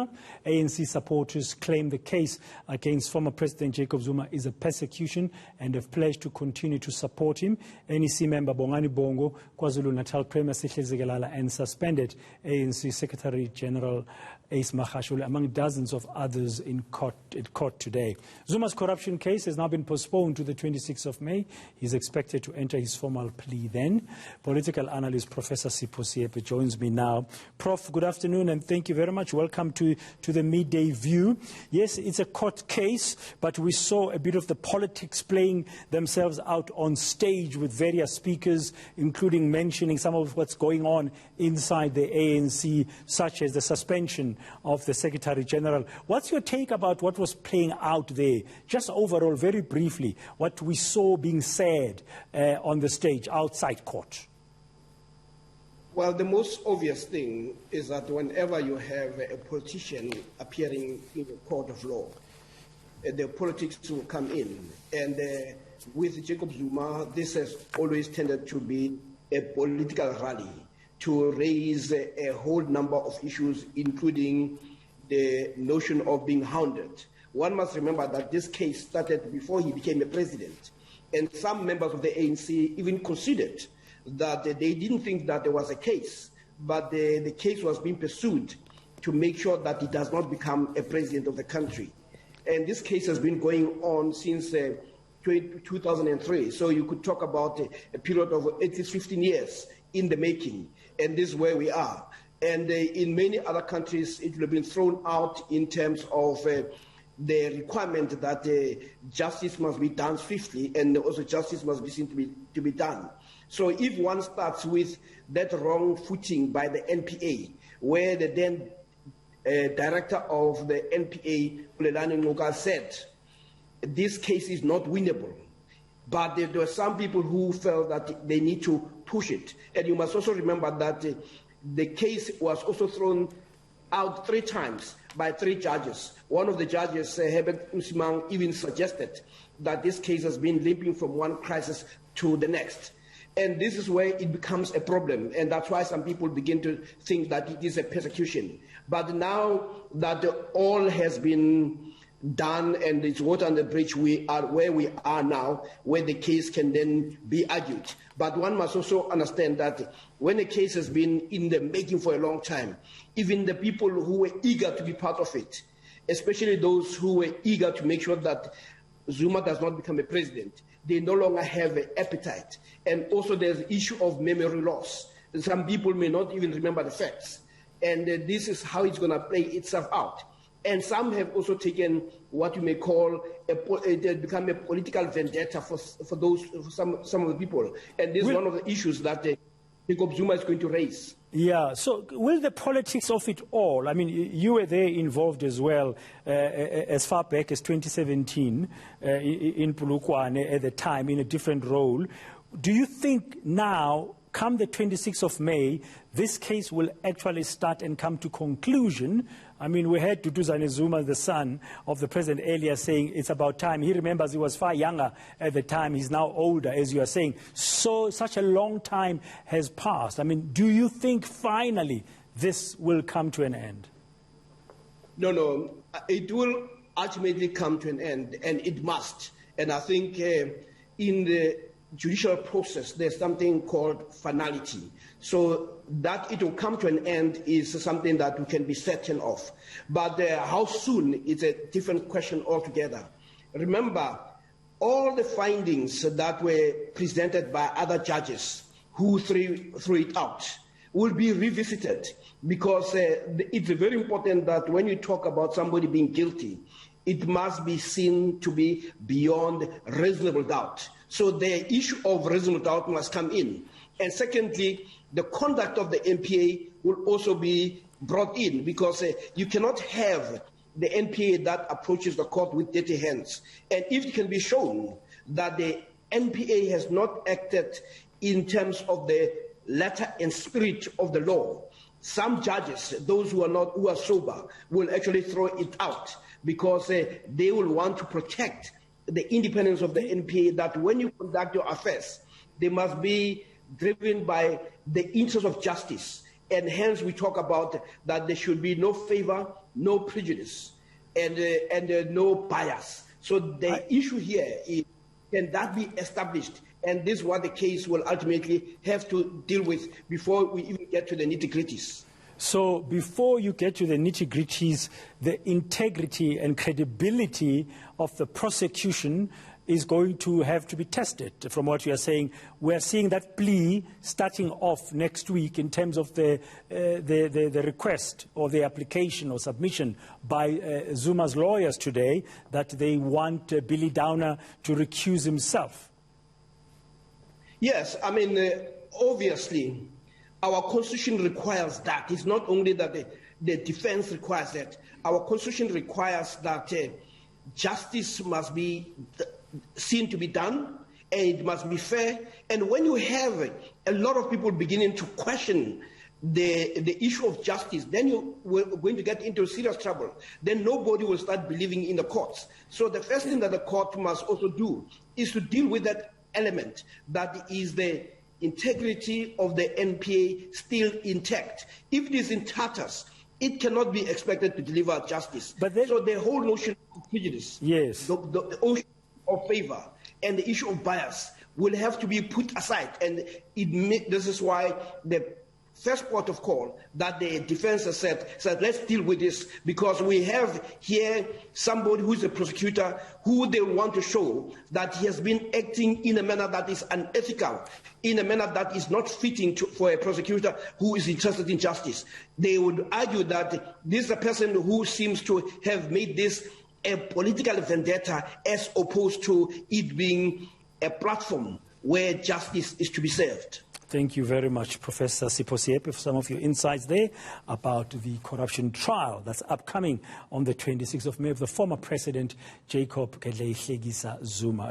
Zuma. ANC supporters claim the case against former President Jacob Zuma is a persecution and have pledged to continue to support him. NEC member Bongani Bongo, KwaZulu-Natal Premier Sihle Zikalala, and suspended ANC Secretary General Magashule, among dozens of others in court today. Zuma's corruption case has now been postponed to the 26th of May. He's expected to enter his formal plea then. Political analyst Professor Sipho Seepe joins me now. Prof, good afternoon and thank you very much. Welcome to the Midday View. Yes, it's a court case, but we saw a bit of the politics playing themselves out on stage with various speakers, including mentioning some of what's going on inside the ANC, such as the suspension of the Secretary General. What's your take about what was playing out there? Just overall, very briefly, what we saw being said on the stage outside court. Well, the most obvious thing is that whenever you have a politician appearing in a court of law, the politics will come in. And with Jacob Zuma, this has always tended to be a political rally to raise a whole number of issues, including the notion of being hounded. One must remember that this case started before he became a president, and some members of the ANC even considered that they didn't think that there was a case, but the case was being pursued to make sure that he does not become a president of the country. And this case has been going on since 2003, so you could talk about a period of at least 15 years in the making, and this is where we are. And in many other countries, it will have been thrown out in terms of the requirement that justice must be done swiftly, and also justice must be seen to be done. So if one starts with that wrong footing by the NPA, where the then director of the NPA, Kulelani Ngoga, said, this case is not winnable, but there were some people who felt that they need to push it. And you must also remember that the case was also thrown out 3 times by 3 judges. One of the judges, Herbert Usimang, even suggested that this case has been limping from one crisis to the next. And this is where it becomes a problem, and that's why some people begin to think that it is a persecution. But now that all has been done and it's water under the bridge, we are where we are now, where the case can then be argued. But one must also understand that when a case has been in the making for a long time, even the people who were eager to be part of it, especially those who were eager to make sure that Zuma does not become a president, they no longer have an appetite. And also there's the issue of memory loss. Some people may not even remember the facts. And this is how it's going to play itself out. And some have also taken what you may call become a political vendetta for some of the people. And this is one of the issues that Jacob Zuma is going to raise. Yeah, so will the politics of it all, I mean, you were there involved as well as far back as 2017 in Polokwane at the time in a different role. Do you think now, come the 26th of May, this case will actually start and come to conclusion? I mean, we heard Duduzane Zuma, the son of the president, earlier saying it's about time. He remembers he was far younger at the time. He's now older, as you are saying. So such a long time has passed. I mean, do you think finally this will come to an end? No. It will ultimately come to an end, and it must. And I think in the judicial process, there's something called finality. So that it will come to an end is something that we can be certain of. But how soon is a different question altogether. Remember, all the findings that were presented by other judges who threw it out will be revisited, because it's very important that when you talk about somebody being guilty, it must be seen to be beyond reasonable doubt. So the issue of reasonable doubt must come in. And secondly, the conduct of the NPA will also be brought in, because you cannot have the NPA that approaches the court with dirty hands. And if it can be shown that the NPA has not acted in terms of the letter and spirit of the law, some judges, those who are sober, will actually throw it out, because they will want to protect the independence of the NPA, that when you conduct your affairs, they must be driven by the interest of justice. And hence we talk about that there should be no favor no prejudice, and no bias. So the issue here is, can that be established? And this is what the case will ultimately have to deal with before we even get to the nitty-gritties. So before you get to the nitty-gritties, the integrity and credibility of the prosecution is going to have to be tested. From what you are saying, we are seeing that plea starting off next week in terms of the request or the application or submission by Zuma's lawyers today that they want Billy Downer to recuse himself. Yes, I mean, obviously, our constitution requires that. It's not only that the defense requires that. Our constitution requires that justice must be seen to be done, and it must be fair. And when you have a lot of people beginning to question the issue of justice, then you're going to get into serious trouble. Then nobody will start believing in the courts. So the first thing that the court must also do is to deal with that element, that is the integrity of the NPA still intact. If it is in tatters, it cannot be expected to deliver justice. But then, so the whole notion of prejudice, yes, the notion of favor, and the issue of bias will have to be put aside. And this is why the first port of call that the defense has said, let's deal with this, because we have here somebody who's a prosecutor who they want to show that he has been acting in a manner that is unethical, in a manner that is not fitting for a prosecutor who is interested in justice. They would argue that this is a person who seems to have made this a political vendetta as opposed to it being a platform where justice is to be served. Thank you very much, Professor Sipho Seepe, for some of your insights there about the corruption trial that's upcoming on the 26th of May of the former President Jacob Zuma.